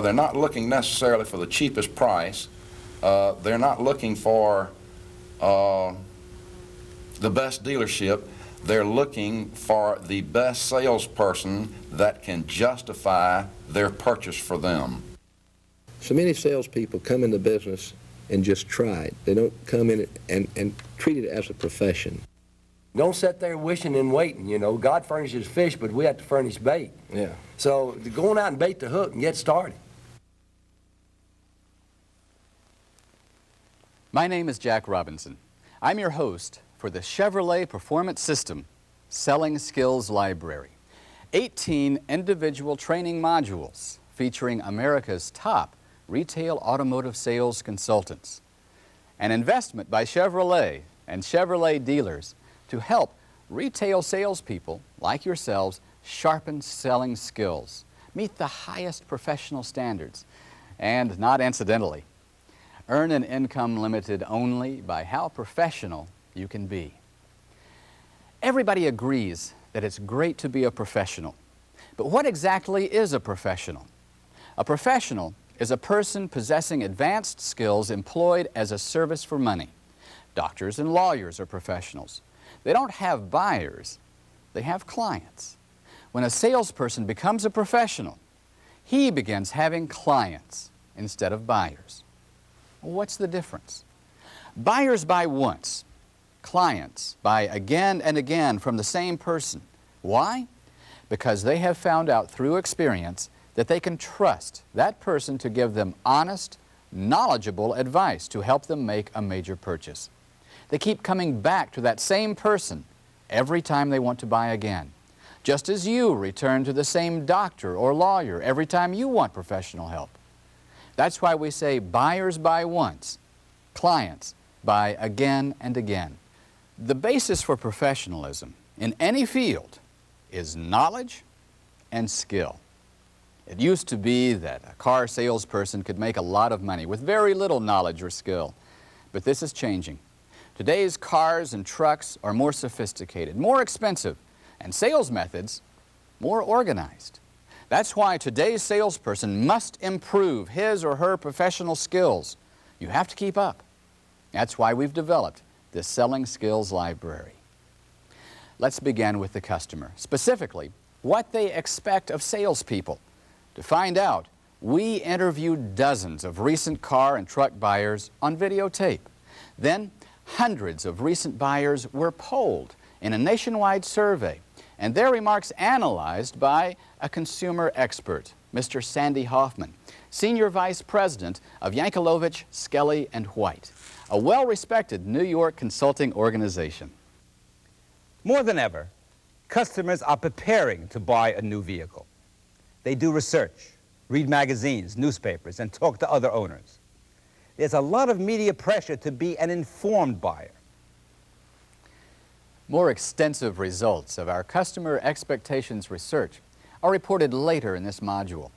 They're not looking necessarily for the cheapest price. They're not looking for the best dealership. They're looking for the best salesperson that can justify their purchase for them. So many salespeople come into business and just try it. They don't come in and treat it as a profession. Don't sit there wishing and waiting, you know. God furnishes fish, but we have to furnish bait. Yeah. So go on out and bait the hook and get started. My name is Jack Robinson. I'm your host for the Chevrolet Performance System Selling Skills Library. 18 individual training modules featuring America's top retail automotive sales consultants. An investment by Chevrolet and Chevrolet dealers to help retail salespeople like yourselves sharpen selling skills, meet the highest professional standards, and not incidentally, earn an income limited only by how professional you can be. Everybody agrees that it's great to be a professional. But what exactly is a professional? A professional is a person possessing advanced skills employed as a service for money. Doctors and lawyers are professionals. They don't have buyers, they have clients. When a salesperson becomes a professional, he begins having clients instead of buyers. What's the difference? Buyers buy once. Clients buy again and again from the same person. Why? Because they have found out through experience that they can trust that person to give them honest, knowledgeable advice to help them make a major purchase. They keep coming back to that same person every time they want to buy again, just as you return to the same doctor or lawyer every time you want professional help. That's why we say buyers buy once, clients buy again and again. The basis for professionalism in any field is knowledge and skill. It used to be that a car salesperson could make a lot of money with very little knowledge or skill, but this is changing. Today's cars and trucks are more sophisticated, more expensive, and sales methods more organized. That's why today's salesperson must improve his or her professional skills. You have to keep up. That's why we've developed this Selling Skills Library. Let's begin with the customer, specifically what they expect of salespeople. To find out, we interviewed dozens of recent car and truck buyers on videotape. Then, hundreds of recent buyers were polled in a nationwide survey, and their remarks analyzed by a consumer expert, Mr. Sandy Hoffman, Senior Vice President of Yankelovich, Skelly & White, a well-respected New York consulting organization. More than ever, customers are preparing to buy a new vehicle. They do research, read magazines, newspapers, and talk to other owners. There's a lot of media pressure to be an informed buyer. More extensive results of our customer expectations research are reported later in this module.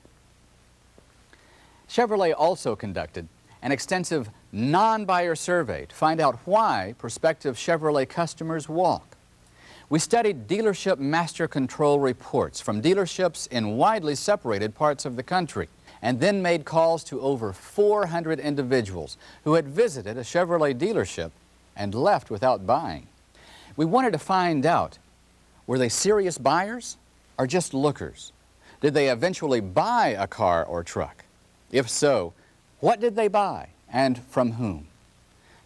Chevrolet also conducted an extensive non-buyer survey to find out why prospective Chevrolet customers walk. We studied dealership master control reports from dealerships in widely separated parts of the country, and then made calls to over 400 individuals who had visited a Chevrolet dealership and left without buying. We wanted to find out, were they serious buyers or just lookers? Did they eventually buy a car or truck? If so, what did they buy and from whom?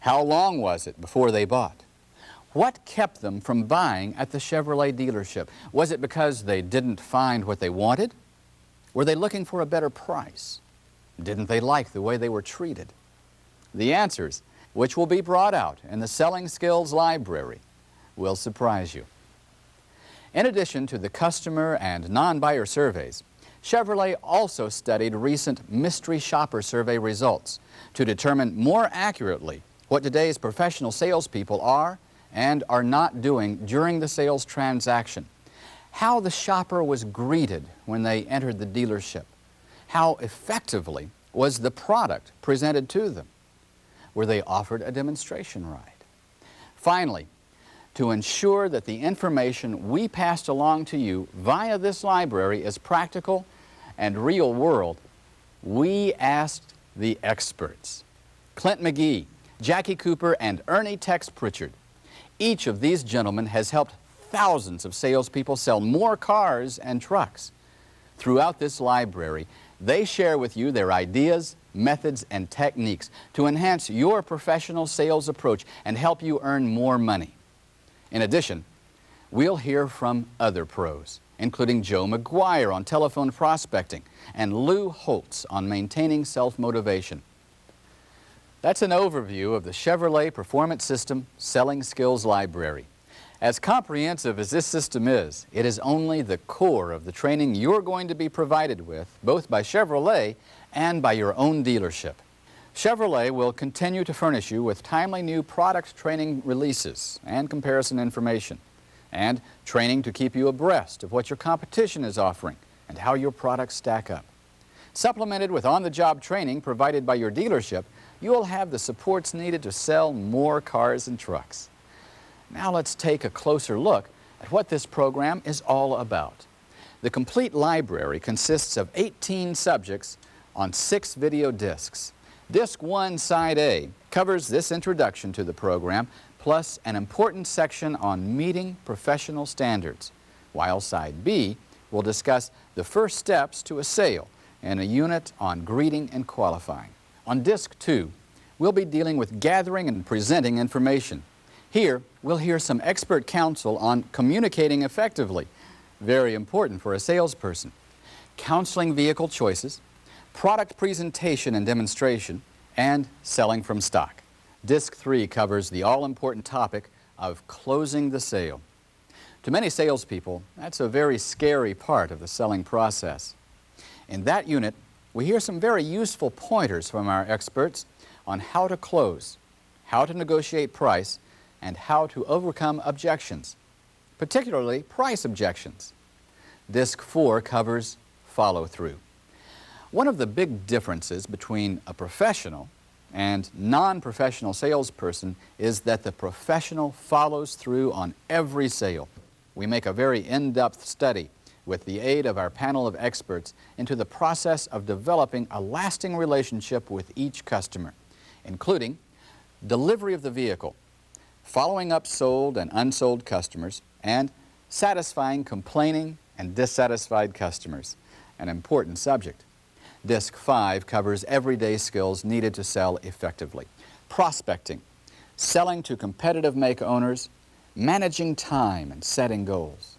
How long was it before they bought? What kept them from buying at the Chevrolet dealership? Was it because they didn't find what they wanted? Were they looking for a better price? Didn't they like the way they were treated? The answers, which will be brought out in the Selling Skills Library, will surprise you. In addition to the customer and non-buyer surveys, Chevrolet also studied recent mystery shopper survey results to determine more accurately what today's professional salespeople are and are not doing during the sales transaction. How the shopper was greeted when they entered the dealership. How effectively was the product presented to them? Were they offered a demonstration ride? Finally, to ensure that the information we passed along to you via this library is practical and real world, We asked the experts, Clint McGee, Jackie Cooper, and Ernie Tex Pritchard. Each of these gentlemen has helped thousands of salespeople sell more cars and trucks. Throughout this library, they share with you their ideas, methods, and techniques to enhance your professional sales approach and help you earn more money. In addition, we'll hear from other pros, including Joe McGuire on telephone prospecting and Lou Holtz on maintaining self-motivation. That's an overview of the Chevrolet Performance System Selling Skills Library. As comprehensive as this system is, it is only the core of the training you're going to be provided with, both by Chevrolet and by your own dealership. Chevrolet will continue to furnish you with timely new product training releases and comparison information, and training to keep you abreast of what your competition is offering and how your products stack up. Supplemented with on-the-job training provided by your dealership, you will have the supports needed to sell more cars and trucks. Now let's take a closer look at what this program is all about. The complete library consists of 18 subjects on 6 video discs. Disc 1, Side A, covers this introduction to the program, plus an important section on meeting professional standards, while Side B will discuss the first steps to a sale and a unit on greeting and qualifying. On Disc 2, we'll be dealing with gathering and presenting information. Here, we'll hear some expert counsel on communicating effectively, very important for a salesperson, counseling vehicle choices, product presentation and demonstration, and selling from stock. Disc 3 covers the all-important topic of closing the sale. To many salespeople, that's a very scary part of the selling process. In that unit, we hear some very useful pointers from our experts on how to close, how to negotiate price, and how to overcome objections, particularly price objections. Disc 4 covers follow-through. One of the big differences between a professional and non-professional salesperson is that the professional follows through on every sale. We make a very in-depth study with the aid of our panel of experts into the process of developing a lasting relationship with each customer, including delivery of the vehicle, following up sold and unsold customers, and satisfying complaining and dissatisfied customers, an important subject. Disc 5 covers everyday skills needed to sell effectively: prospecting, selling to competitive make owners, managing time and setting goals.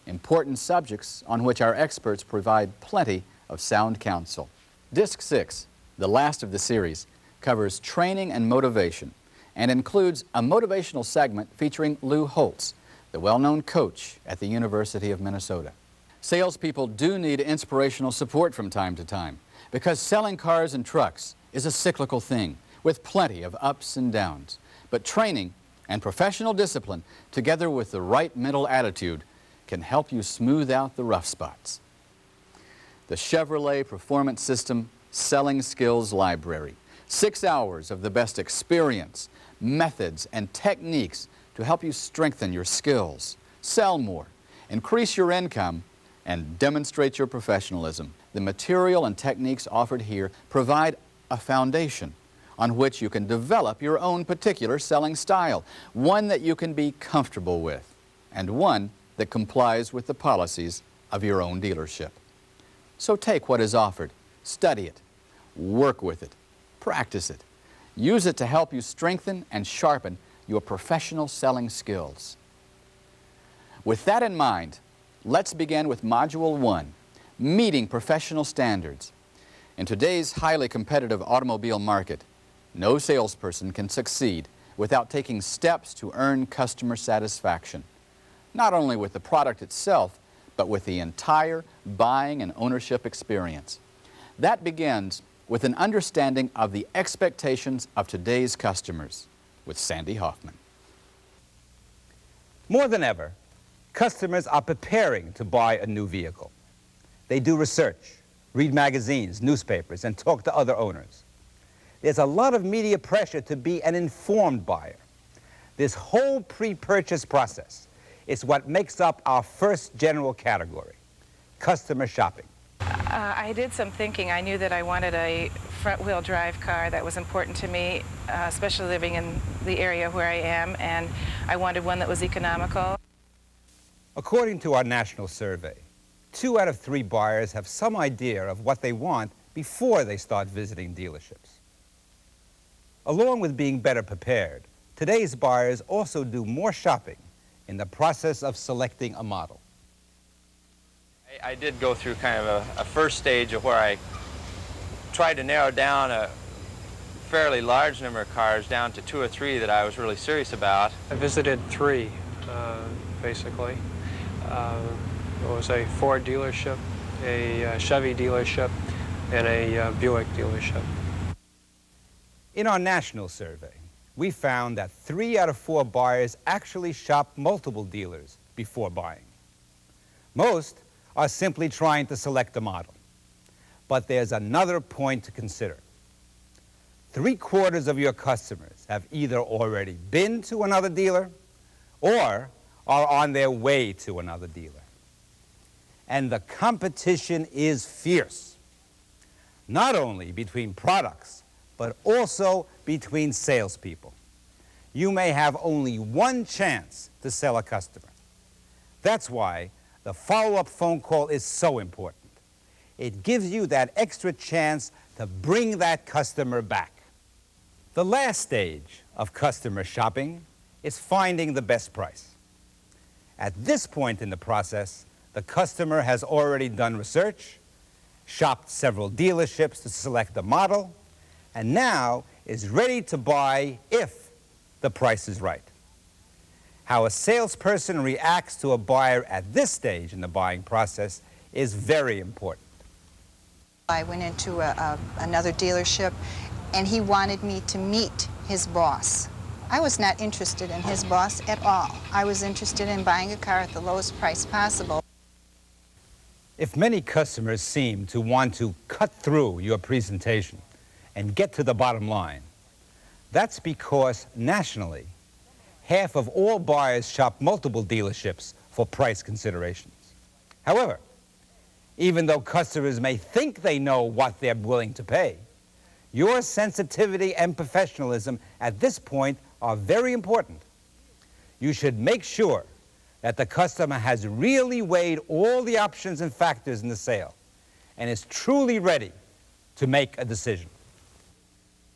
Important subjects on which our experts provide plenty of sound counsel. Disc 6, the last of the series, covers training and motivation and includes a motivational segment featuring Lou Holtz, the well-known coach at the University of Minnesota. Salespeople do need inspirational support from time to time because selling cars and trucks is a cyclical thing with plenty of ups and downs. But training and professional discipline, together with the right mental attitude, can help you smooth out the rough spots. The Chevrolet Performance System Selling Skills Library. 6 hours of the best experience, methods, and techniques to help you strengthen your skills, sell more, increase your income, and demonstrate your professionalism. The material and techniques offered here provide a foundation on which you can develop your own particular selling style, one that you can be comfortable with, and one that complies with the policies of your own dealership. So take what is offered, study it, work with it, practice it. Use it to help you strengthen and sharpen your professional selling skills. With that in mind, let's begin with Module 1, Meeting Professional Standards. In today's highly competitive automobile market, no salesperson can succeed without taking steps to earn customer satisfaction, not only with the product itself, but with the entire buying and ownership experience. That begins with an understanding of the expectations of today's customers, with Sandy Hoffman. More than ever, customers are preparing to buy a new vehicle. They do research, read magazines, newspapers, and talk to other owners. There's a lot of media pressure to be an informed buyer. This whole pre-purchase process is what makes up our first general category, customer shopping. I did some thinking. I knew that I wanted a front-wheel drive car. That was important to me, especially living in the area where I am, and I wanted one that was economical. According to our national survey, 2 out of 3 buyers have some idea of what they want before they start visiting dealerships. Along with being better prepared, today's buyers also do more shopping in the process of selecting a model. I did go through kind of a first stage of where I tried to narrow down a fairly large number of cars down to 2 or 3 that I was really serious about. I visited 3, basically. It was a Ford dealership, a Chevy dealership, and a Buick dealership. In our national survey, we found that 3 out of 4 buyers actually shop multiple dealers before buying. Most are simply trying to select a model. But there's another point to consider. 3/4 of your customers have either already been to another dealer or are on their way to another dealer. And the competition is fierce, not only between products, but also between salespeople. You may have only one chance to sell a customer. That's why the follow-up phone call is so important. It gives you that extra chance to bring that customer back. The last stage of customer shopping is finding the best price. At this point in the process, the customer has already done research, shopped several dealerships to select the model, and now is ready to buy if the price is right. How a salesperson reacts to a buyer at this stage in the buying process is very important. I went into another dealership, and he wanted me to meet his boss. I was not interested in his boss at all. I was interested in buying a car at the lowest price possible. If many customers seem to want to cut through your presentation and get to the bottom line, that's because nationally, half of all buyers shop multiple dealerships for price considerations. However, even though customers may think they know what they're willing to pay, your sensitivity and professionalism at this point are very important. You should make sure that the customer has really weighed all the options and factors in the sale and is truly ready to make a decision.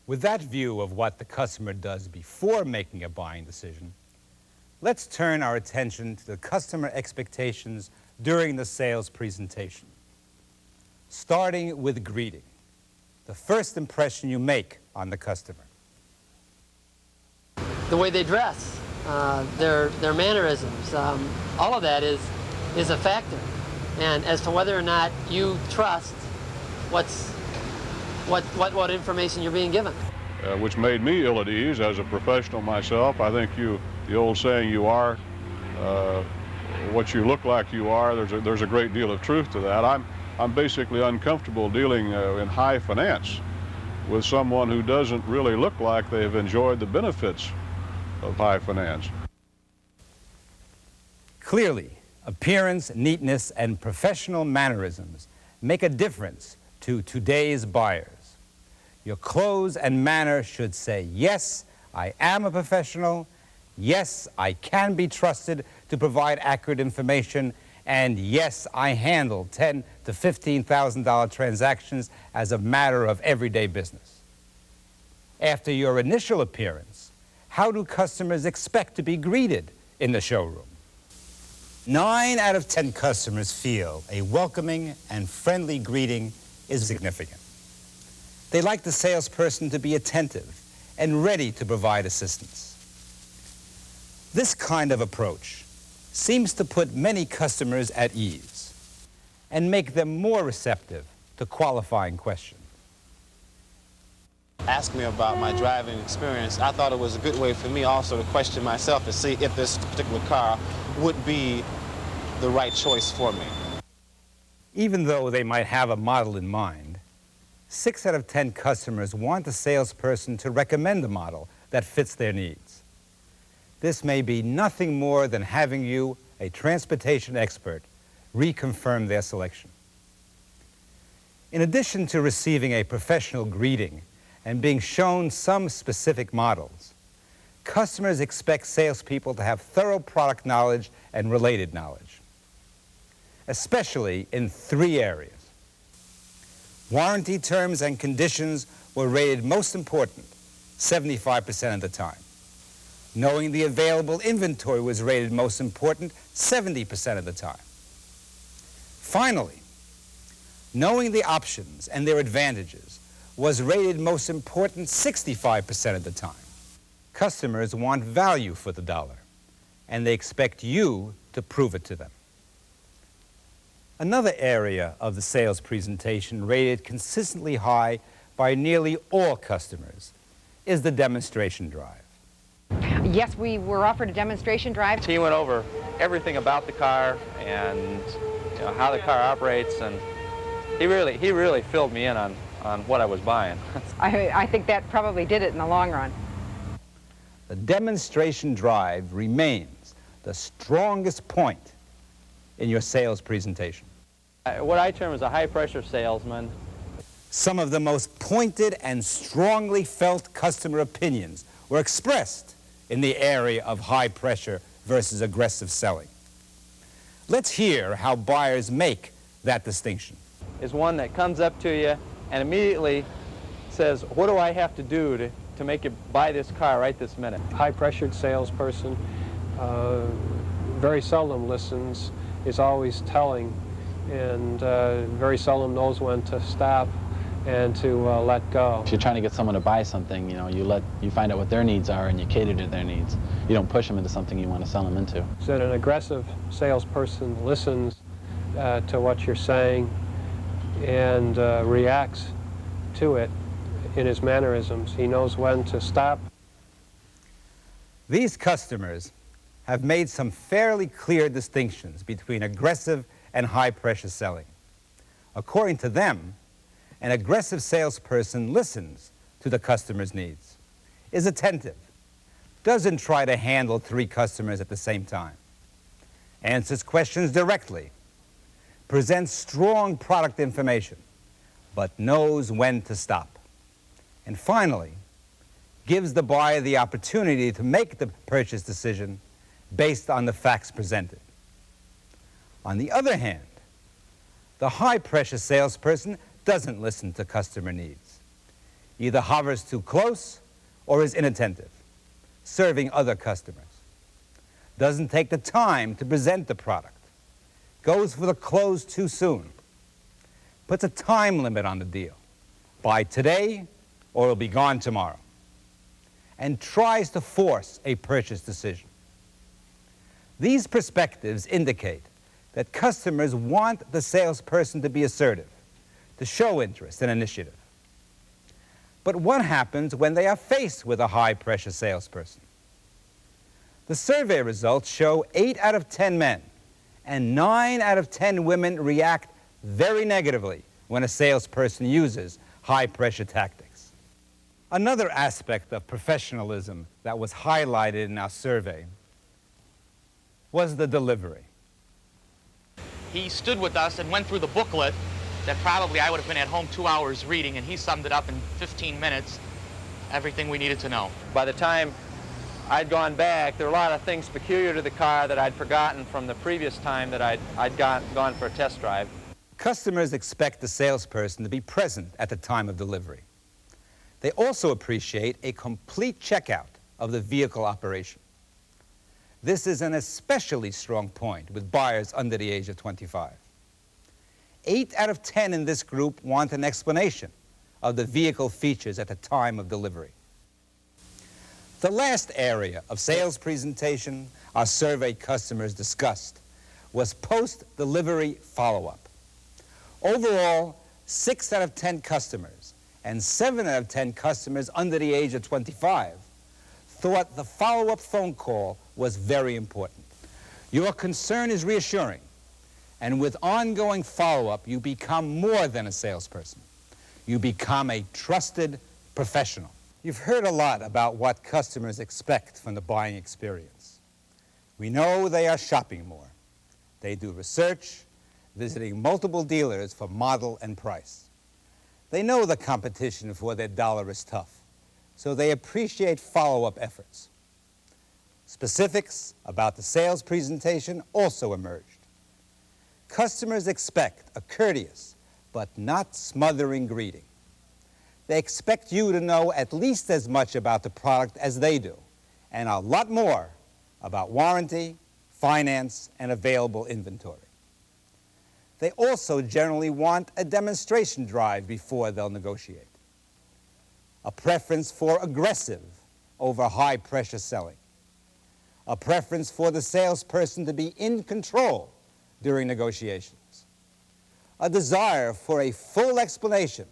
With that view of what the customer does before making a buying decision, let's turn our attention to the customer expectations during the sales presentation. Starting with greeting, the first impression you make on the customer. The way they dress, their mannerisms, all of that is a factor. And as to whether or not you trust what information you're being given. Which made me ill at ease as a professional myself. I think the old saying, you are what you look like you are, there's a great deal of truth to that. I'm basically uncomfortable dealing in high finance with someone who doesn't really look like they've enjoyed the benefits of high finance. Clearly, appearance, neatness, and professional mannerisms make a difference to today's buyers. Your clothes and manner should say, yes, I am a professional, yes, I can be trusted to provide accurate information, and yes, I handle $10,000 to $15,000 transactions as a matter of everyday business. After your initial appearance, how do customers expect to be greeted in the showroom? 9 out of 10 customers feel a welcoming and friendly greeting is significant. They like the salesperson to be attentive and ready to provide assistance. This kind of approach seems to put many customers at ease and make them more receptive to qualifying questions. Ask me about my driving experience. I thought it was a good way for me also to question myself to see if this particular car would be the right choice for me. Even though they might have a model in mind, 6 out of 10 customers want the salesperson to recommend a model that fits their needs. This may be nothing more than having you, a transportation expert, reconfirm their selection. In addition to receiving a professional greeting and being shown some specific models, customers expect salespeople to have thorough product knowledge and related knowledge, especially in 3 areas. Warranty terms and conditions were rated most important 75% of the time. Knowing the available inventory was rated most important 70% of the time. Finally, knowing the options and their advantages was rated most important 65% of the time. Customers want value for the dollar, and they expect you to prove it to them. Another area of the sales presentation rated consistently high by nearly all customers is the demonstration drive. Yes, we were offered a demonstration drive. He went over everything about the car and how the car operates, and he really filled me in on what I was buying. I think that probably did it in the long run. The demonstration drive remains the strongest point in your sales presentation. What I term as a high-pressure salesman. Some of the most pointed and strongly felt customer opinions were expressed in the area of high pressure versus aggressive selling. Let's hear how buyers make that distinction. Is one that comes up to you and immediately says, what do I have to do to make you buy this car right this minute? High-pressured salesperson very seldom listens, is always telling, and very seldom knows when to stop and to let go. If you're trying to get someone to buy something, you find out what their needs are and you cater to their needs. You don't push them into something you want to sell them into. So that an aggressive salesperson listens to what you're saying and reacts to it in his mannerisms. He knows when to stop. These customers have made some fairly clear distinctions between aggressive and high-pressure selling. According to them, an aggressive salesperson listens to the customer's needs, is attentive, doesn't try to handle 3 customers at the same time, answers questions directly, presents strong product information, but knows when to stop. And finally, gives the buyer the opportunity to make the purchase decision based on the facts presented. On the other hand, the high-pressure salesperson doesn't listen to customer needs, either hovers too close or is inattentive, serving other customers, doesn't take the time to present the product, goes for the close too soon, puts a time limit on the deal, buy today or it'll be gone tomorrow, and tries to force a purchase decision. These perspectives indicate that customers want the salesperson to be assertive, to show interest and initiative. But what happens when they are faced with a high-pressure salesperson? The survey results show 8 out of 10 men and 9 out of 10 women react very negatively when a salesperson uses high-pressure tactics. Another aspect of professionalism that was highlighted in our survey was the delivery. He stood with us and went through the booklet that probably I would have been at home 2 hours reading, and he summed it up in 15 minutes, everything we needed to know. By the time I'd gone back, there were a lot of things peculiar to the car that I'd forgotten from the previous time that I'd gone for a test drive. Customers expect the salesperson to be present at the time of delivery. They also appreciate a complete checkout of the vehicle operation. This is an especially strong point with buyers under the age of 25. 8 out of 10 in this group want an explanation of the vehicle features at the time of delivery. The last area of sales presentation our surveyed customers discussed was post-delivery follow-up. Overall, 6 out of 10 customers and 7 out of 10 customers under the age of 25 thought the follow-up phone call was very important. Your concern is reassuring, and with ongoing follow-up, you become more than a salesperson. You become a trusted professional. You've heard a lot about what customers expect from the buying experience. We know they are shopping more. They do research, visiting multiple dealers for model and price. They know the competition for their dollar is tough, so they appreciate follow-up efforts. Specifics about the sales presentation also emerged. Customers expect a courteous but not smothering greeting. They expect you to know at least as much about the product as they do, and a lot more about warranty, finance, and available inventory. They also generally want a demonstration drive before they'll negotiate. A preference for aggressive over high-pressure selling. A preference for the salesperson to be in control during negotiations. A desire for a full explanation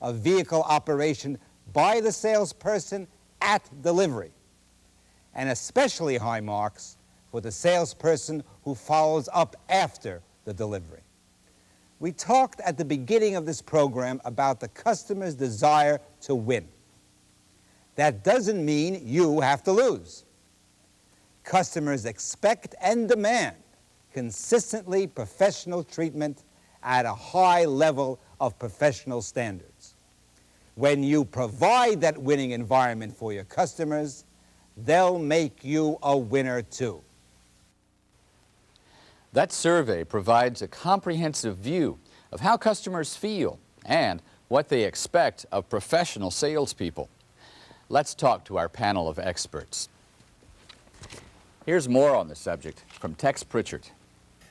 of vehicle operation by the salesperson at delivery. And especially high marks for the salesperson who follows up after the delivery. We talked at the beginning of this program about the customer's desire to win. That doesn't mean you have to lose. Customers expect and demand consistently professional treatment at a high level of professional standards. When you provide that winning environment for your customers, they'll make you a winner too. That survey provides a comprehensive view of how customers feel and what they expect of professional salespeople. Let's talk to our panel of experts. Here's more on the subject from Tex Pritchard.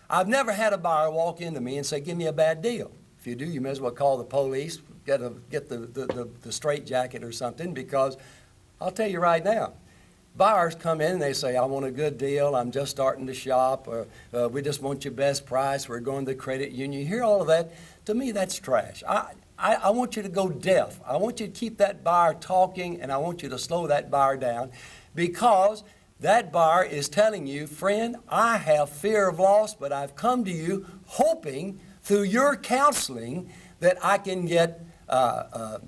I've never had a buyer walk into me and say, give me a bad deal. If you do, you may as well call the police, get the straitjacket or something, because I'll tell you right now, buyers come in and they say, I want a good deal, I'm just starting to shop, or we just want your best price, we're going to the credit union. You hear all of that, to me that's trash. I want you to go deaf. I want you to keep that buyer talking, and I want you to slow that buyer down, because that buyer is telling you, friend, I have fear of loss, but I've come to you hoping through your counseling that I can get the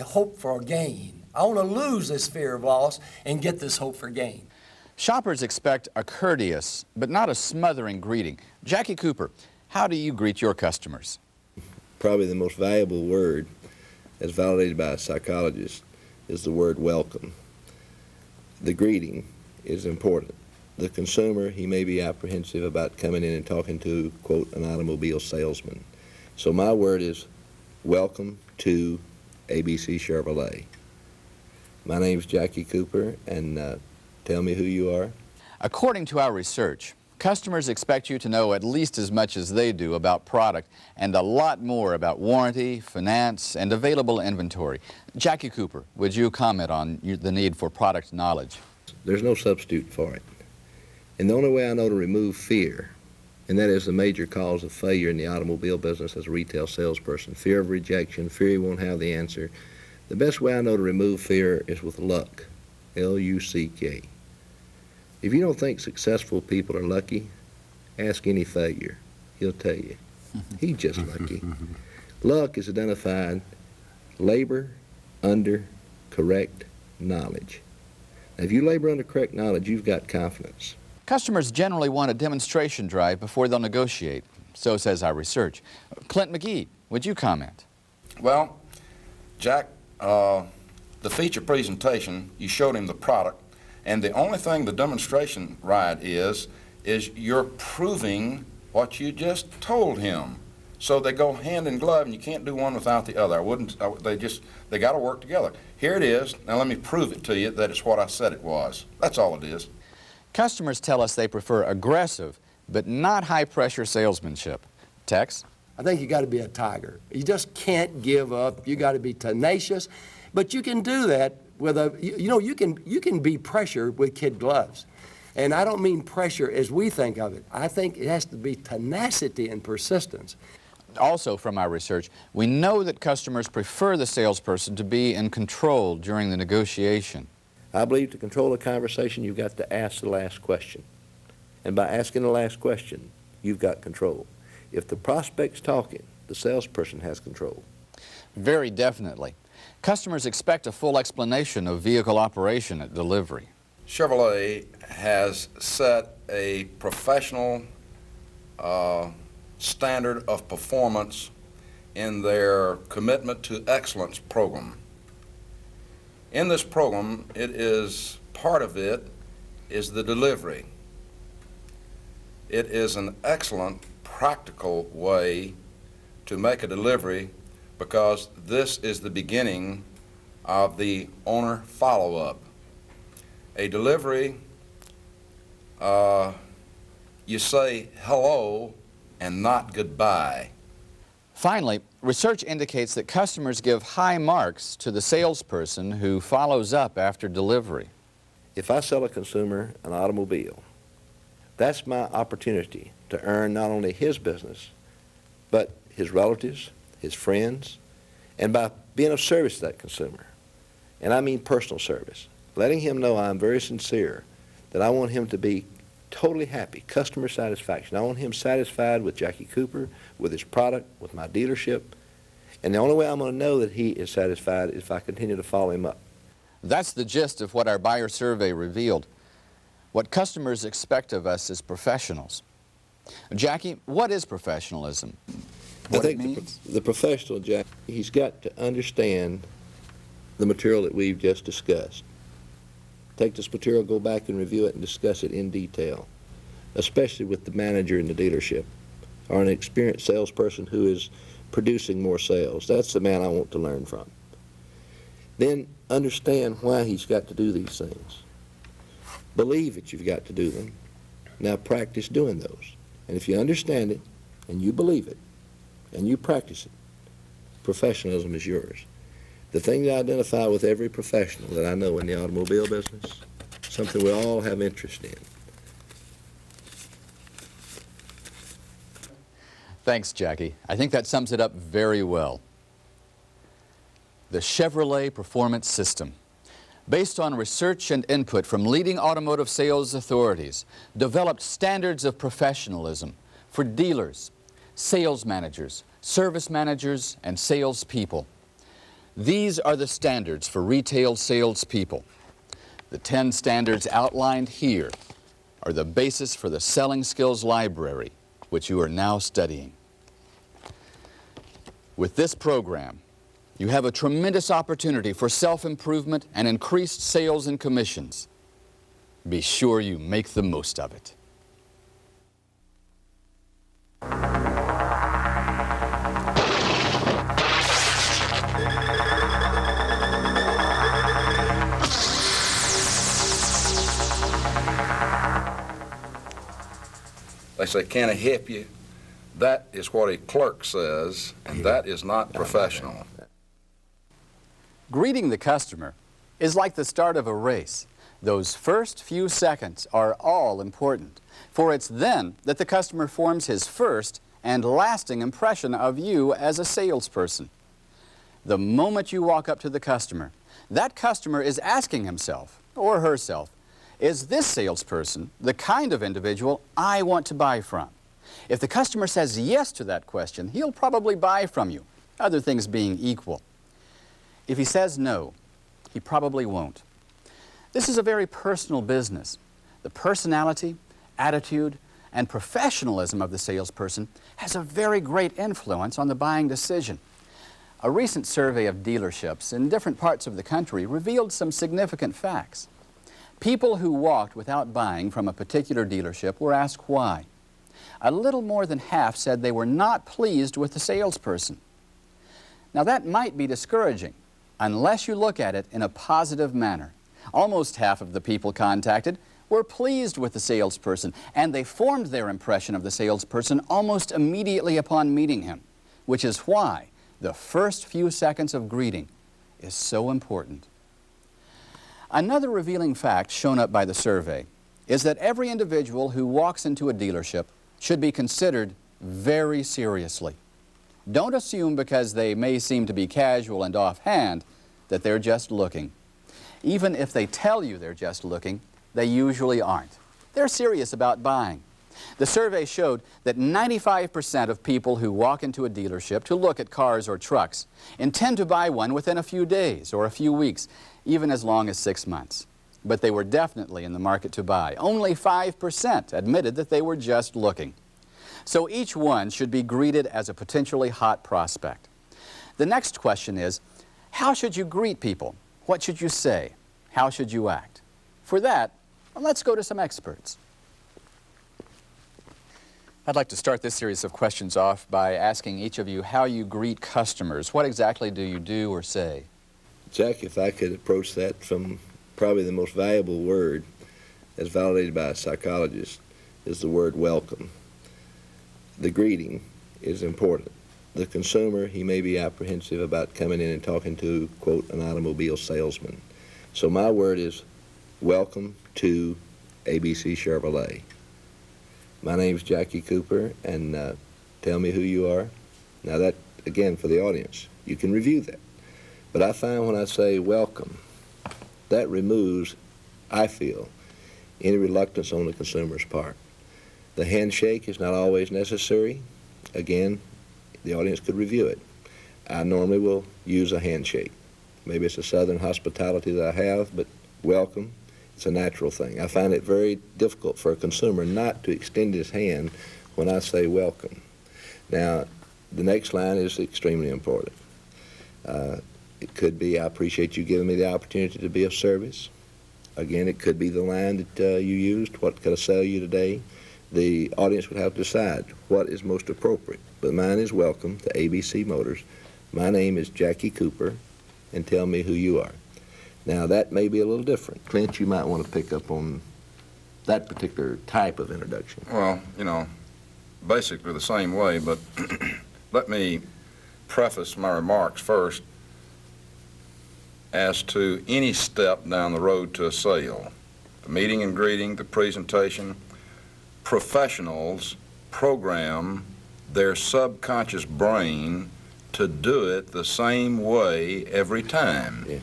hope for gain. I want to lose this fear of loss and get this hope for gain. Shoppers expect a courteous but not a smothering greeting. Jackie Cooper, how do you greet your customers? Probably the most valuable word, as validated by a psychologist, is the word welcome. The greeting is important. The consumer, he may be apprehensive about coming in and talking to, quote, an automobile salesman. So my word is, welcome to ABC Chevrolet. My name's Jackie Cooper, and tell me who you are. According to our research, customers expect you to know at least as much as they do about product and a lot more about warranty, finance, and available inventory. Jackie Cooper, would you comment on the need for product knowledge? There's no substitute for it. And the only way I know to remove fear, and that is the major cause of failure in the automobile business as a retail salesperson, fear of rejection, fear you won't have the answer. The best way I know to remove fear is with luck, L-U-C-K. If you don't think successful people are lucky, ask any failure. He'll tell you. He's just lucky. Luck is identified labor under correct knowledge. Now, if you labor under correct knowledge, you've got confidence. Customers generally want a demonstration drive before they'll negotiate. So says our research. Clint McGee, would you comment? Well, Jack, the feature presentation, you showed him the product, and the only thing the demonstration ride is you're proving what you just told him. So they go hand in glove, and you can't do one without the other. They got to work together. Here it is. Now let me prove it to you that it's what I said it was. That's all it is. Customers tell us they prefer aggressive, but not high-pressure salesmanship. Tex? I think you got to be a tiger. You just can't give up. You got to be tenacious, but you can do that with you can be pressure with kid gloves. And I don't mean pressure as we think of it. I think it has to be tenacity and persistence. Also from our research, we know that customers prefer the salesperson to be in control during the negotiation. I believe to control a conversation, you've got to ask the last question. And by asking the last question, you've got control. If the prospect's talking, the salesperson has control. Very definitely. Customers expect a full explanation of vehicle operation at delivery. Chevrolet has set a professional standard of performance in their Commitment to Excellence program. In this program, part of it is the delivery. It is an excellent practical way to make a delivery because this is the beginning of the owner follow-up. A delivery, you say hello and not goodbye. Finally, research indicates that customers give high marks to the salesperson who follows up after delivery. If I sell a consumer an automobile, that's my opportunity to earn not only his business, but his relatives, his friends, and by being of service to that consumer. And I mean personal service. Letting him know I'm very sincere, that I want him to be totally happy, customer satisfaction. I want him satisfied with Jackie Cooper, with his product, with my dealership. And the only way I'm going to know that he is satisfied is if I continue to follow him up. That's the gist of what our buyer survey revealed. What customers expect of us as professionals. Jackie, what is professionalism? I think the professional, Jack, he's got to understand the material that we've just discussed. Take this material, go back and review it and discuss it in detail, especially with the manager in the dealership or an experienced salesperson who is producing more sales. That's the man I want to learn from. Then understand why he's got to do these things. Believe that you've got to do them. Now practice doing those. And if you understand it and you believe it and you practice it, professionalism is yours. The thing that I identify with every professional that I know in the automobile business, something we all have interest in. Thanks, Jackie. I think that sums it up very well. The Chevrolet Performance System, based on research and input from leading automotive sales authorities, developed standards of professionalism for dealers, sales managers, service managers, and salespeople. These are the standards for retail salespeople. The 10 standards outlined here are the basis for the Selling Skills Library, which you are now studying. With this program, you have a tremendous opportunity for self-improvement and increased sales and commissions. Be sure you make the most of it. They say, "Can I help you?" That is what a clerk says, and that is not professional. Greeting the customer is like the start of a race. Those first few seconds are all important, for it's then that the customer forms his first and lasting impression of you as a salesperson. The moment you walk up to the customer, that customer is asking himself or herself, is this salesperson the kind of individual I want to buy from? If the customer says yes to that question, he'll probably buy from you, other things being equal. If he says no, he probably won't. This is a very personal business. The personality, attitude, and professionalism of the salesperson has a very great influence on the buying decision. A recent survey of dealerships in different parts of the country revealed some significant facts. People who walked without buying from a particular dealership were asked why. A little more than half said they were not pleased with the salesperson. Now that might be discouraging unless you look at it in a positive manner. Almost half of the people contacted were pleased with the salesperson, and they formed their impression of the salesperson almost immediately upon meeting him, which is why the first few seconds of greeting is so important. Another revealing fact shown up by the survey is that every individual who walks into a dealership should be considered very seriously. Don't assume because they may seem to be casual and offhand that they're just looking. Even if they tell you they're just looking, they usually aren't. They're serious about buying. The survey showed that 95% of people who walk into a dealership to look at cars or trucks intend to buy one within a few days or a few weeks, even as long as 6 months. But they were definitely in the market to buy. Only 5% admitted that they were just looking. So each one should be greeted as a potentially hot prospect. The next question is, how should you greet people? What should you say? How should you act? For that, let's go to some experts. I'd like to start this series of questions off by asking each of you how you greet customers. What exactly do you do or say? Jack, if I could approach that from probably the most valuable word, as validated by a psychologist, is the word welcome. The greeting is important. The consumer, he may be apprehensive about coming in and talking to, quote, an automobile salesman. So my word is welcome to ABC Chevrolet. My name's Jackie Cooper, and tell me who you are. Now that, again, for the audience, you can review that. But I find when I say welcome, that removes, I feel, any reluctance on the consumer's part. The handshake is not always necessary. Again, the audience could review it. I normally will use a handshake. Maybe it's a southern hospitality that I have, but welcome, it's a natural thing. I find it very difficult for a consumer not to extend his hand when I say welcome. Now, the next line is extremely important. It could be, I appreciate you giving me the opportunity to be of service. Again, it could be the line that you used, what could I sell you today? The audience would have to decide what is most appropriate. But mine is welcome to ABC Motors. My name is Jackie Cooper, and tell me who you are. Now, that may be a little different. Clint, you might want to pick up on that particular type of introduction. Well, you know, basically the same way, but let me preface my remarks first as to any step down the road to a sale. The meeting and greeting, the presentation, professionals program their subconscious brain to do it the same way every time. Yeah.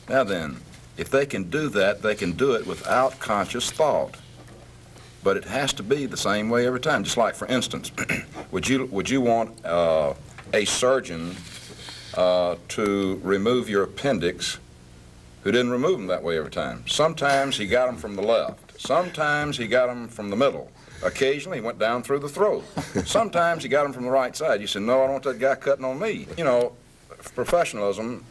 Now then, if they can do that, they can do it without conscious thought. But it has to be the same way every time. Just like, for instance, would you want a surgeon to remove your appendix who didn't remove them that way every time? Sometimes he got them from the left. Sometimes he got them from the middle. Occasionally he went down through the throat. Sometimes he got them from the right side. You said, no, I don't want that guy cutting on me. You know, professionalism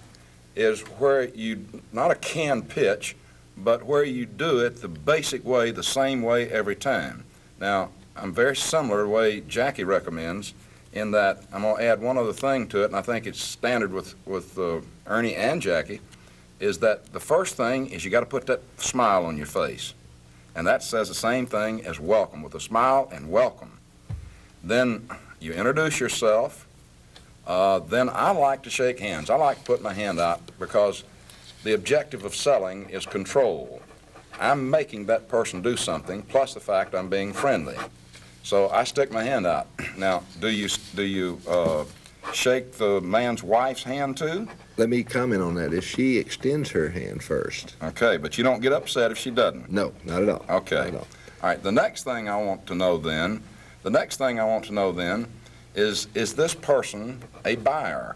is where you, not a canned pitch, but where you do it the basic way, the same way every time. Now, I'm very similar to the way Jackie recommends, in that I'm going to add one other thing to it, and I think it's standard with Ernie and Jackie, is that the first thing is you got to put that smile on your face. And that says the same thing as welcome, with a smile and welcome. Then you introduce yourself. Then I like to shake hands. I like to put my hand out because the objective of selling is control. I'm making that person do something, plus the fact I'm being friendly. So I stick my hand out. Now, do you shake the man's wife's hand too? Let me comment on that. If she extends her hand first. Okay, but you don't get upset if she doesn't? No, not at all. Okay. Not at all. All right, the next thing I want to know then, is this person a buyer?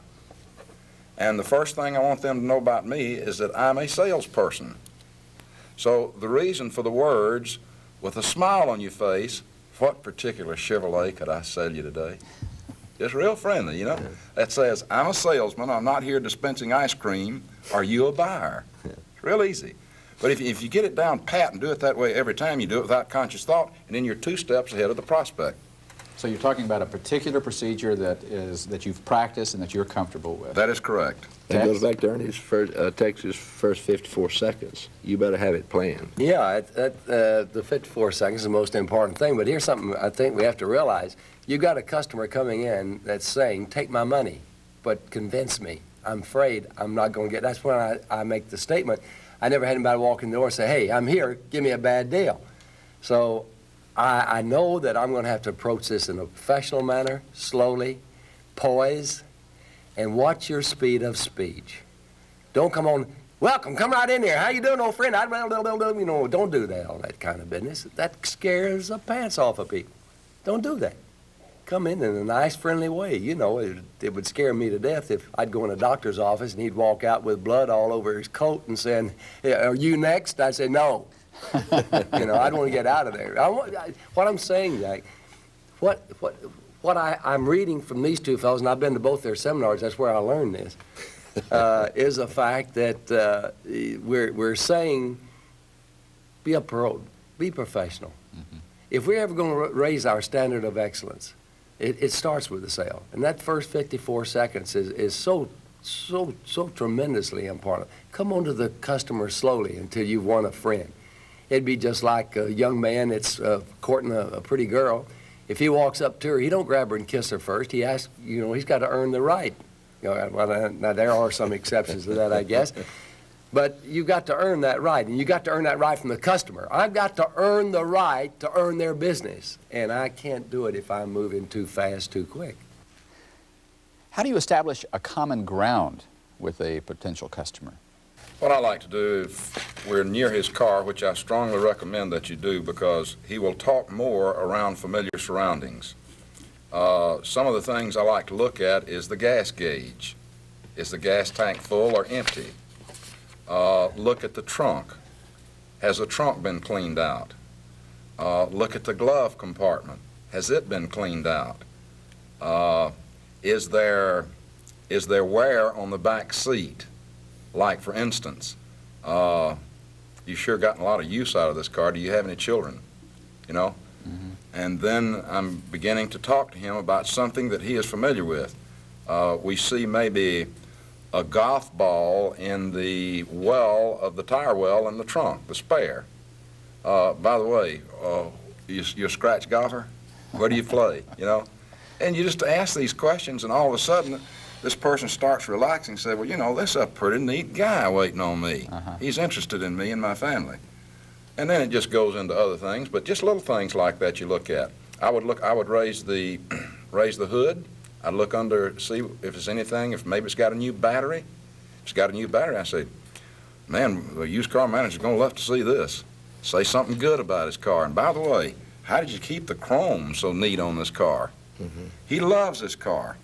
And the first thing I want them to know about me is that I'm a salesperson. So the reason for the words, with a smile on your face, what particular Chevrolet could I sell you today? Just real friendly, you know. That says, I'm a salesman, I'm not here dispensing ice cream. Are you a buyer? It's real easy. But if you get it down pat and do it that way every time, you do it without conscious thought, and then you're 2 steps ahead of the prospect. So you're talking about a particular procedure that you've practiced and that you're comfortable with. That is correct. That goes back to Ernie's Texas first 54 seconds. You better have it planned. Yeah, the 54 seconds is the most important thing. But here's something I think we have to realize. You got a customer coming in that's saying, take my money, but convince me. I'm afraid I'm not going to get. That's when I make the statement. I never had anybody walk in the door and say, hey, I'm here, give me a bad deal. So I know that I'm going to have to approach this in a professional manner, slowly, poise, and watch your speed of speech. Don't come on, welcome, come right in here. How you doing, old friend? You know, don't do that, all that kind of business. That scares the pants off of people. Don't do that. Come in a nice, friendly way. You know, it would scare me to death if I'd go in a doctor's office and he'd walk out with blood all over his coat and saying, hey, are you next? I'd say, no. You know, I'd want to get out of there. What I'm saying, Jack, what I'm reading from these two fellows, and I've been to both their seminars, that's where I learned this, is the fact that we're saying be a pro, be professional. Mm-hmm. If we're ever going to raise our standard of excellence, it starts with the sale. And that first 54 seconds is so tremendously important. Come on to the customer slowly until you've won a friend. It'd be just like a young man that's courting a pretty girl. If he walks up to her, he don't grab her and kiss her first. He asks, he's got to earn the right. Well, now there are some exceptions to that, I guess. But you've got to earn that right, and you got to earn that right from the customer. I've got to earn the right to earn their business, and I can't do it if I'm moving too fast, too quick. How do you establish a common ground with a potential customer? What I like to do, if we're near his car, which I strongly recommend that you do, because he will talk more around familiar surroundings. Some of the things I like to look at is the gas gauge. Is the gas tank full or empty? Look at the trunk. Has the trunk been cleaned out? Look at the glove compartment. Has it been cleaned out? Is there wear on the back seat? Like, for instance, you sure gotten a lot of use out of this car. Do you have any children? Mm-hmm. And then I'm beginning to talk to him about something that he is familiar with. We see maybe a golf ball in the well of the tire well in the trunk, the spare. By the way, you're a scratch golfer? Where do you play, And you just ask these questions, and all of a sudden, this person starts relaxing and says, well, this is a pretty neat guy waiting on me. Uh-huh. He's interested in me and my family. And then it just goes into other things, but just little things like that you look at. I would raise the hood. I'd look under, see if there's anything, if maybe it's got a new battery. If it's got a new battery, I say, man, the used car manager's going to love to see this. Say something good about his car. And by the way, how did you keep the chrome so neat on this car? Mm-hmm. He loves this car.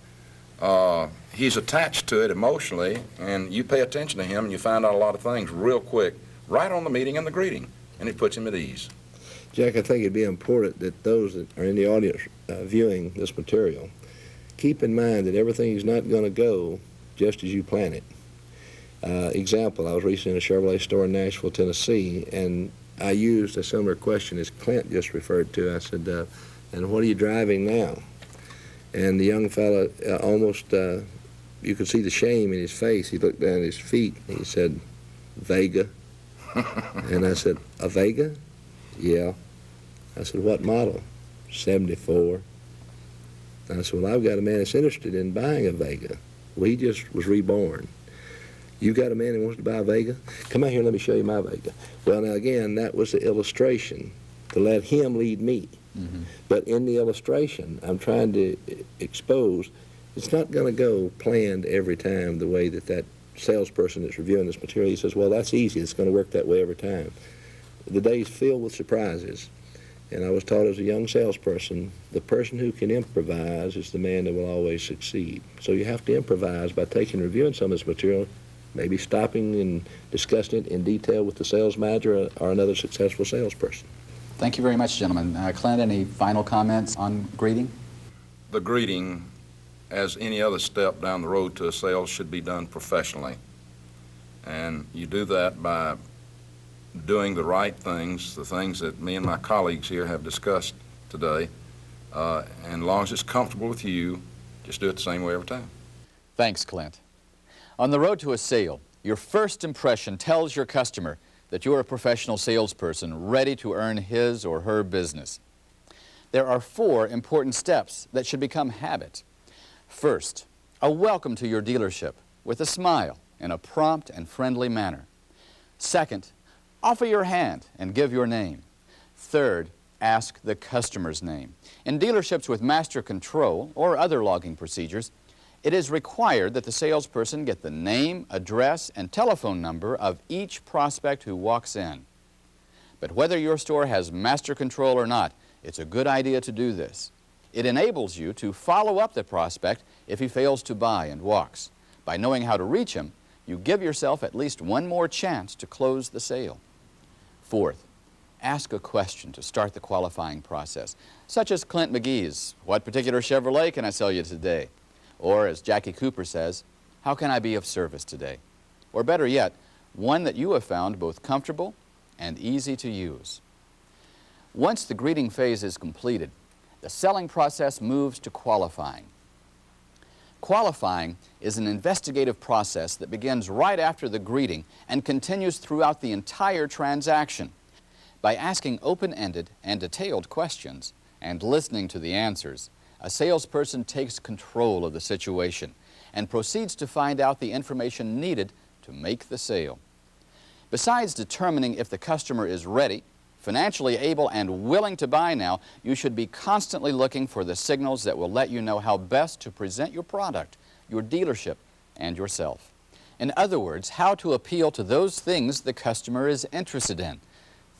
He's attached to it emotionally, and you pay attention to him and you find out a lot of things real quick, right on the meeting and the greeting, and it puts him at ease. Jack, I think it'd be important that those that are in the audience viewing this material keep in mind that everything is not going to go just as you plan it. Example, I was recently in a Chevrolet store in Nashville, Tennessee, and I used a similar question as Clint just referred to. I said, and what are you driving now? And the young fella almost, you could see the shame in his face. He looked down at his feet and he said, Vega. And I said, a Vega? Yeah. I said, what model? 74. And I said, well, I've got a man that's interested in buying a Vega. Well, he just was reborn. You got a man that wants to buy a Vega? Come out here and let me show you my Vega. Well, now again, that was the illustration to let him lead me. Mm-hmm. But in the illustration, I'm trying to expose, it's not going to go planned every time the way that salesperson that's reviewing this material, he says, well, that's easy. It's going to work that way every time. The day's filled with surprises. And I was taught as a young salesperson, the person who can improvise is the man that will always succeed. So you have to improvise by reviewing some of this material, maybe stopping and discussing it in detail with the sales manager or another successful salesperson. Thank you very much, gentlemen. Clint, any final comments on greeting? The greeting, as any other step down the road to a sale, should be done professionally. And you do that by doing the right things, the things that me and my colleagues here have discussed today. And as long as it's comfortable with you, just do it the same way every time. Thanks, Clint. On the road to a sale, your first impression tells your customer that you're a professional salesperson ready to earn his or her business. There are 4 important steps that should become habit. First, a welcome to your dealership with a smile in a prompt and friendly manner. Second, offer your hand and give your name. Third, ask the customer's name. In dealerships with master control or other logging procedures, it is required that the salesperson get the name, address, and telephone number of each prospect who walks in. But whether your store has master control or not, it's a good idea to do this. It enables you to follow up the prospect if he fails to buy and walks. By knowing how to reach him, you give yourself at least one more chance to close the sale. Fourth, Ask a question to start the qualifying process, such as Clint McGee's, "What particular Chevrolet can I sell you today?" Or as Jackie Cooper says, "How can I be of service today?" Or better yet, one that you have found both comfortable and easy to use. Once the greeting phase is completed, the selling process moves to qualifying. Qualifying is an investigative process that begins right after the greeting and continues throughout the entire transaction. By asking open-ended and detailed questions and listening to the answers, a salesperson takes control of the situation and proceeds to find out the information needed to make the sale. Besides determining if the customer is ready, financially able, and willing to buy now, you should be constantly looking for the signals that will let you know how best to present your product, your dealership, and yourself. In other words, how to appeal to those things the customer is interested in,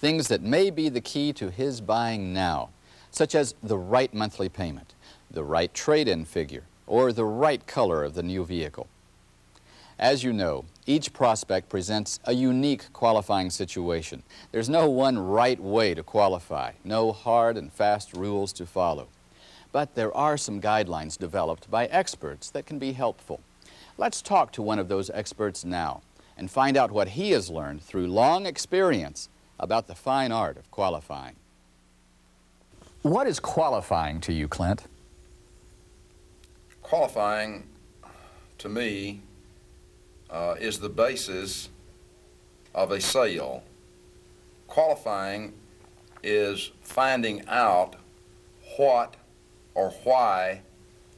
things that may be the key to his buying now, such as the right monthly payment, the right trade-in figure, or the right color of the new vehicle. As you know, each prospect presents a unique qualifying situation. There's no one right way to qualify, no hard and fast rules to follow. But there are some guidelines developed by experts that can be helpful. Let's talk to one of those experts now and find out what he has learned through long experience about the fine art of qualifying. What is qualifying to you, Clint? Qualifying, to me, is the basis of a sale. Qualifying is finding out what or why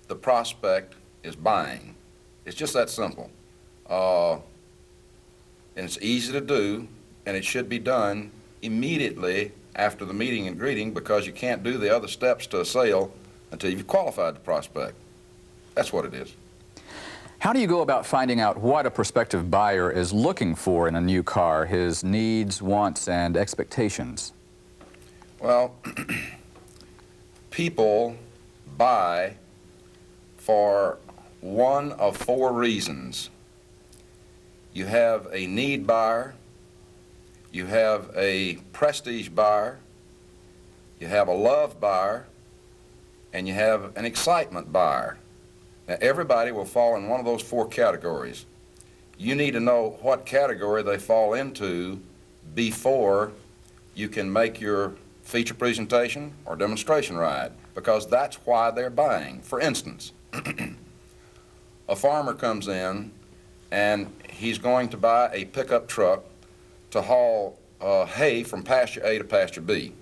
the prospect is buying. It's just that simple. And it's easy to do, and it should be done immediately after the meeting and greeting, because you can't do the other steps to a sale until you've qualified the prospect. That's what it is. How do you go about finding out what a prospective buyer is looking for in a new car, his needs, wants, and expectations? Well, people buy for one of four reasons. You have a need buyer, you have a prestige buyer, you have a love buyer, and you have an excitement buyer. Now, everybody will fall in one of those four categories. You need to know what category they fall into before you can make your feature presentation or demonstration ride, because that's why they're buying. For instance, a farmer comes in and he's going to buy a pickup truck to haul hay from pasture A to pasture B.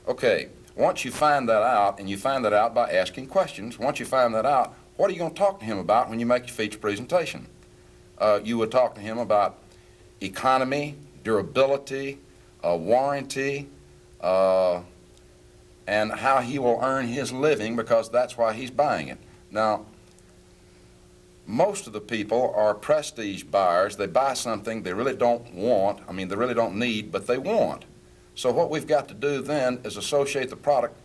Okay, once you find that out, and you find that out by asking questions, once you find that out, what are you going to talk to him about when you make your feature presentation? You would talk to him about economy, durability, warranty, and how he will earn his living, because that's why he's buying it. Now, most of the people are prestige buyers. They buy something they really don't want, they really don't need, but they want. So what we've got to do then is associate the product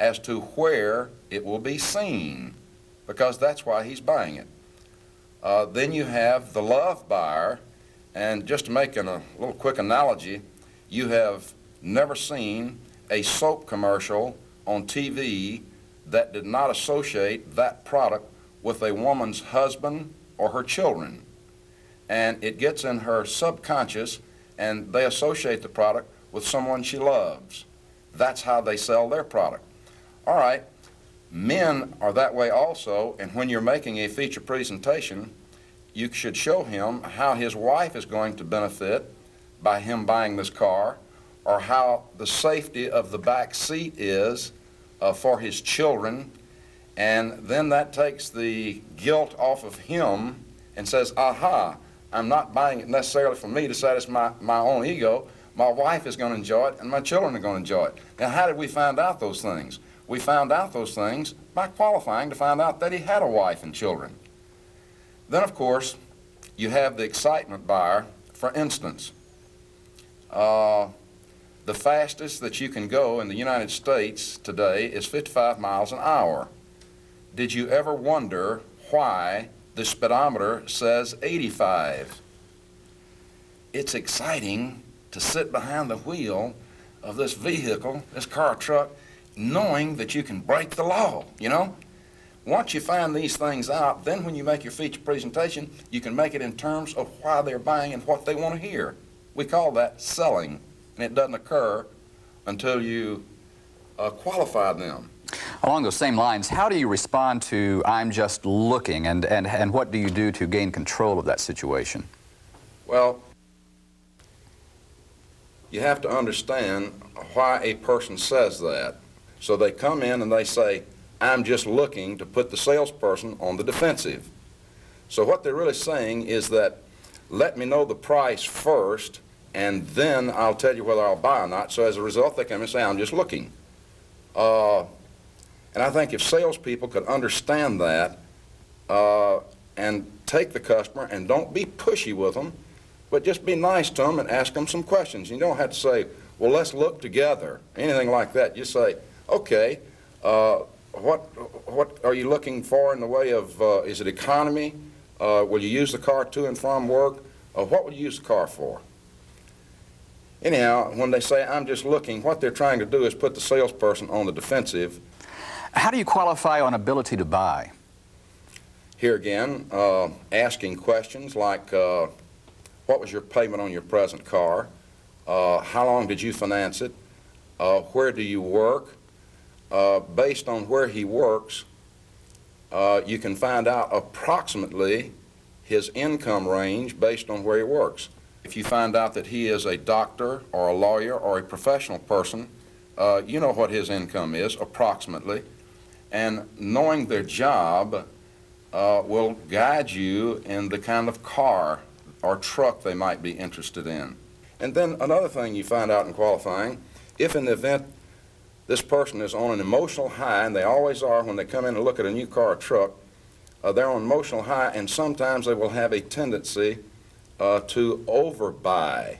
as to where it will be seen, because that's why he's buying it. Then you have the love buyer, and just to make a little quick analogy, you have never seen a soap commercial on TV that did not associate that product with a woman's husband or her children. And it gets in her subconscious, and they associate the product with someone she loves. That's how they sell their product. All right, men are that way also, and when you're making a feature presentation, you should show him how his wife is going to benefit by him buying this car, or how the safety of the back seat is for his children, and then that takes the guilt off of him and says, aha, I'm not buying it necessarily for me to satisfy my own ego. My wife is going to enjoy it, and my children are going to enjoy it. Now, how did we find out those things? We found out those things by qualifying to find out that he had a wife and children. Then, of course, you have the excitement buyer. For instance, the fastest that you can go in the United States today is 55 miles an hour. Did you ever wonder why the speedometer says 85? It's exciting to sit behind the wheel of this vehicle, this car or truck, knowing that you can break the law, you know? Once you find these things out, then when you make your feature presentation, you can make it in terms of why they're buying and what they want to hear. We call that selling, and it doesn't occur until you qualify them. Along those same lines, how do you respond to "I'm just looking," and what do you do to gain control of that situation? Well, you have to understand why a person says that. So they come in and they say, "I'm just looking," to put the salesperson on the defensive. So what they're really saying is that, let me know the price first, and then I'll tell you whether I'll buy or not. So as a result, they come and say, "I'm just looking." And I think if salespeople could understand that and take the customer and don't be pushy with them, but just be nice to them and ask them some questions. You don't have to say, "Well, let's look together," anything like that. You say, "Okay, what are you looking for in the way of, is it economy? Will you use the car to and from work? What would you use the car for?" Anyhow, when they say, "I'm just looking," what they're trying to do is put the salesperson on the defensive. How do you qualify on ability to buy? Here again, asking questions like, what was your payment on your present car? How long did you finance it? Where do you work? Based on where he works, you can find out approximately his income range based on where he works. If you find out that he is a doctor or a lawyer or a professional person, you know what his income is approximately, and knowing their job will guide you in the kind of car or truck they might be interested in. And then another thing you find out in qualifying, if in the event this person is on an emotional high, and they always are when they come in and look at a new car or truck, they're on an emotional high, and sometimes they will have a tendency to overbuy.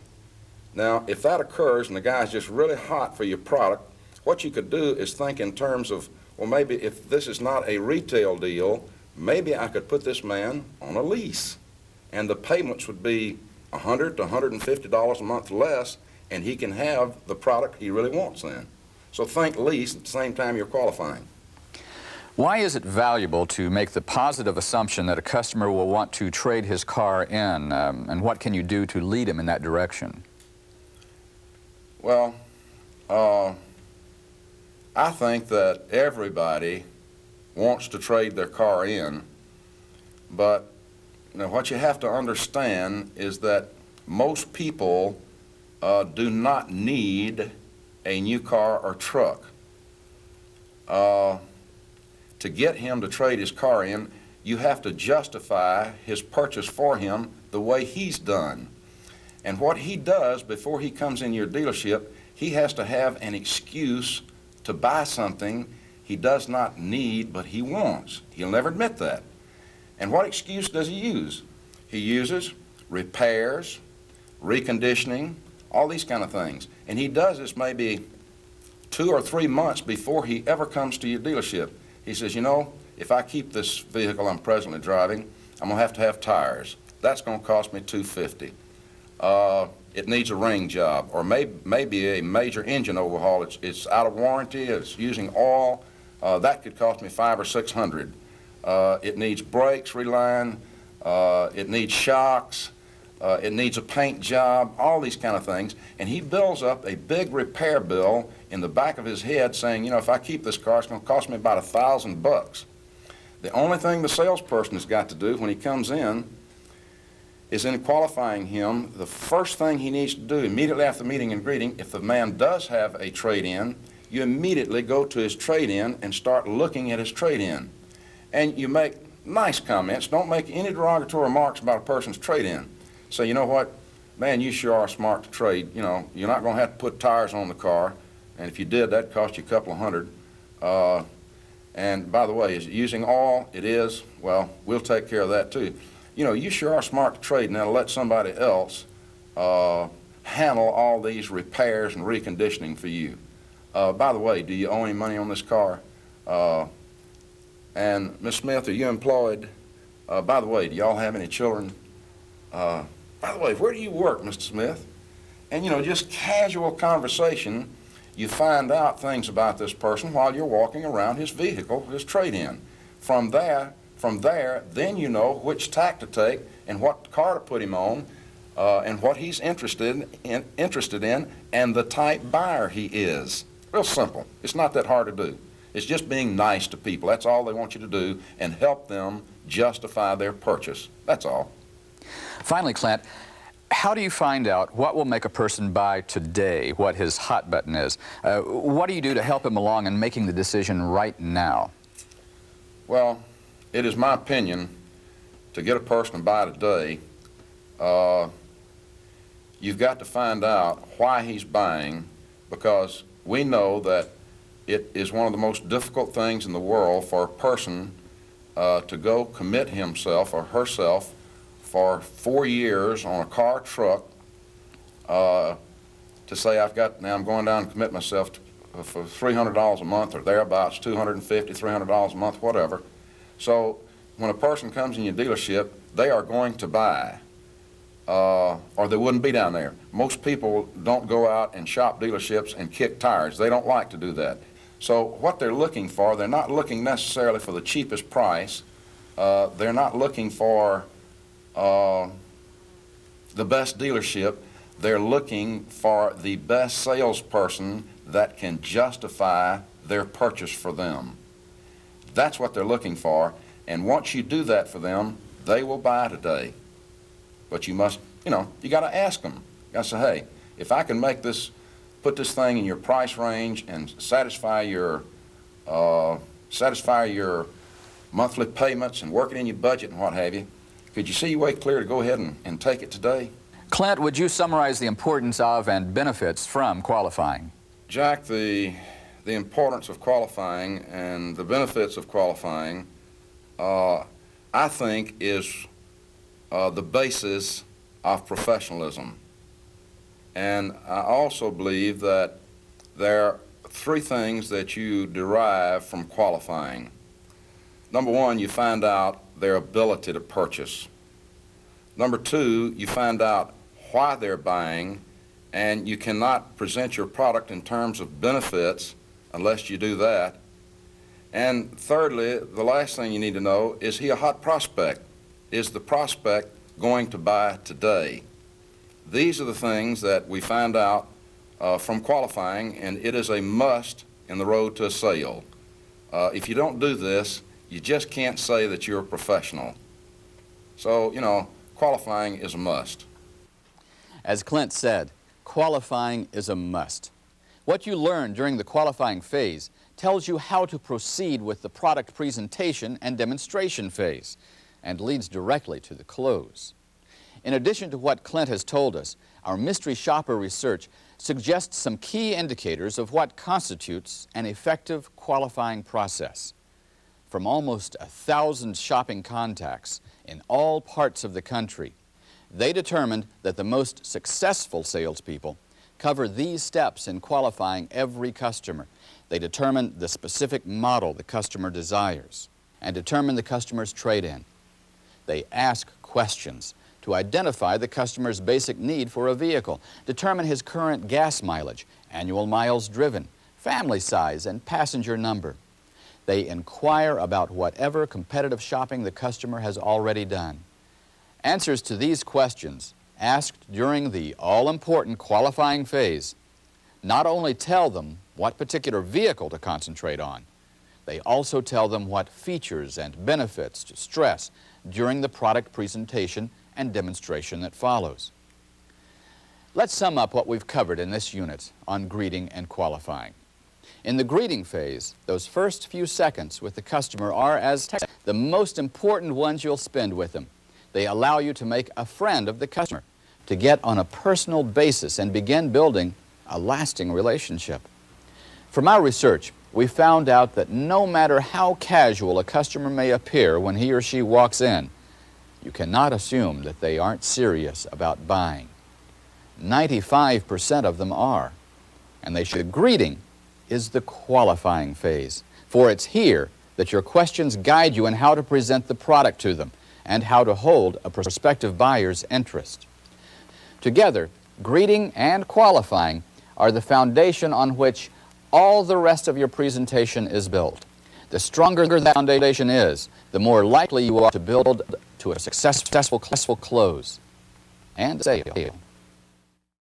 Now, if that occurs and the guy's just really hot for your product, what you could do is think in terms of, well, maybe if this is not a retail deal, maybe I could put this man on a lease, and the payments would be $100 to $150 a month less, and he can have the product he really wants then. So think lease at the same time you're qualifying. Why is it valuable to make the positive assumption that a customer will want to trade his car in, and what can you do to lead him in that direction? Well, I think that everybody wants to trade their car in, but what you have to understand is that most people do not need a new car or truck. To get him to trade his car in, you have to justify his purchase for him the way he's done. And what he does before he comes in your dealership, he has to have an excuse to buy something he does not need but he wants. He'll never admit that. And what excuse does he use? He uses repairs, reconditioning, all these kind of things. And he does this maybe 2 or 3 months before he ever comes to your dealership. He says, you know, if I keep this vehicle I'm presently driving, I'm going to have tires. That's going to cost me $250. It needs a ring job, or maybe a major engine overhaul. It's out of warranty, it's using oil. That could cost me $500 or $600. It needs brakes reline, it needs shocks, it needs a paint job, all these kind of things. And he builds up a big repair bill in the back of his head saying, you know, if I keep this car, it's going to cost me about $1,000. The only thing the salesperson has got to do when he comes in is in qualifying him, the first thing he needs to do immediately after meeting and greeting, if the man does have a trade-in, you immediately go to his trade-in and start looking at his trade-in. And you make nice comments. Don't make any derogatory remarks about a person's trade-in. Say, you know what, man, you sure are smart to trade. You know, you're not going to have to put tires on the car. And if you did, that'd cost you a couple of hundred. And by the way, is it using oil? It is. Well, we'll take care of that too. You know, you sure are smart to trade. Now let somebody else handle all these repairs and reconditioning for you. By the way, do you owe any money on this car? And Miss Smith, are you employed? By the way, do y'all have any children? By the way, where do you work, Mr. Smith? And, just casual conversation, you find out things about this person while you're walking around his vehicle, his trade-in. From there, then you know which tack to take and what car to put him on, and what he's interested in, and the type buyer he is. Real simple. It's not that hard to do. It's just being nice to people. That's all they want you to do, and help them justify their purchase. That's all. Finally, Clint, how do you find out what will make a person buy today, what his hot button is? What do you do to help him along in making the decision right now? Well, it is my opinion to get a person to buy today, you've got to find out why he's buying, because we know that it is one of the most difficult things in the world for a person to go commit himself or herself for 4 years on a car, truck, to say now I'm going down and commit myself for $300 a month or thereabouts, $250, $300 a month, whatever. So when a person comes in your dealership, they are going to buy, or they wouldn't be down there. Most people don't go out and shop dealerships and kick tires. They don't like to do that. So what they're looking for, they're not looking necessarily for the cheapest price. They're not looking for the best dealership. They're looking for the best salesperson that can justify their purchase for them. That's what they're looking for, and once you do that for them, they will buy today. But you must, you got to ask them. You got to say, hey, if I can make this, put this thing in your price range and satisfy your monthly payments and work it in your budget and what have you, could you see your way clear to go ahead and take it today? Clint, would you summarize the importance of and benefits from qualifying? Jack, the importance of qualifying and the benefits of qualifying, I think, is the basis of professionalism. And I also believe that there are 3 things that you derive from qualifying. Number 1, you find out their ability to purchase. Number 2, you find out why they're buying, and you cannot present your product in terms of benefits unless you do that. And thirdly, the last thing you need to know, is he a hot prospect? Is the prospect going to buy today? These are the things that we find out from qualifying, and it is a must in the road to a sale. If you don't do this, you just can't say that you're a professional. So, qualifying is a must. As Clint said, qualifying is a must. What you learn during the qualifying phase tells you how to proceed with the product presentation and demonstration phase, and leads directly to the close. In addition to what Clint has told us, our mystery shopper research suggests some key indicators of what constitutes an effective qualifying process. From almost 1,000 shopping contacts in all parts of the country, they determined that the most successful salespeople cover these steps in qualifying every customer. They determine the specific model the customer desires and determine the customer's trade-in. They ask questions to identify the customer's basic need for a vehicle, determine his current gas mileage, annual miles driven, family size, and passenger number. They inquire about whatever competitive shopping the customer has already done. Answers to these questions, asked during the all-important qualifying phase, not only tell them what particular vehicle to concentrate on, they also tell them what features and benefits to stress during the product presentation and demonstration that follows. Let's sum up what we've covered in this unit on greeting and qualifying. In the greeting phase, those first few seconds with the customer are, as the most important ones you'll spend with them. They allow you to make a friend of the customer, to get on a personal basis and begin building a lasting relationship. From our research, we found out that no matter how casual a customer may appear when he or she walks in, you cannot assume that they aren't serious about buying. 95% of them are, and they should. Greeting is the qualifying phase, for it's here that your questions guide you in how to present the product to them and how to hold a prospective buyer's interest. Together, greeting, and qualifying are the foundation on which all the rest of your presentation is built. The stronger that foundation is, the more likely you are to build to a successful close and sale.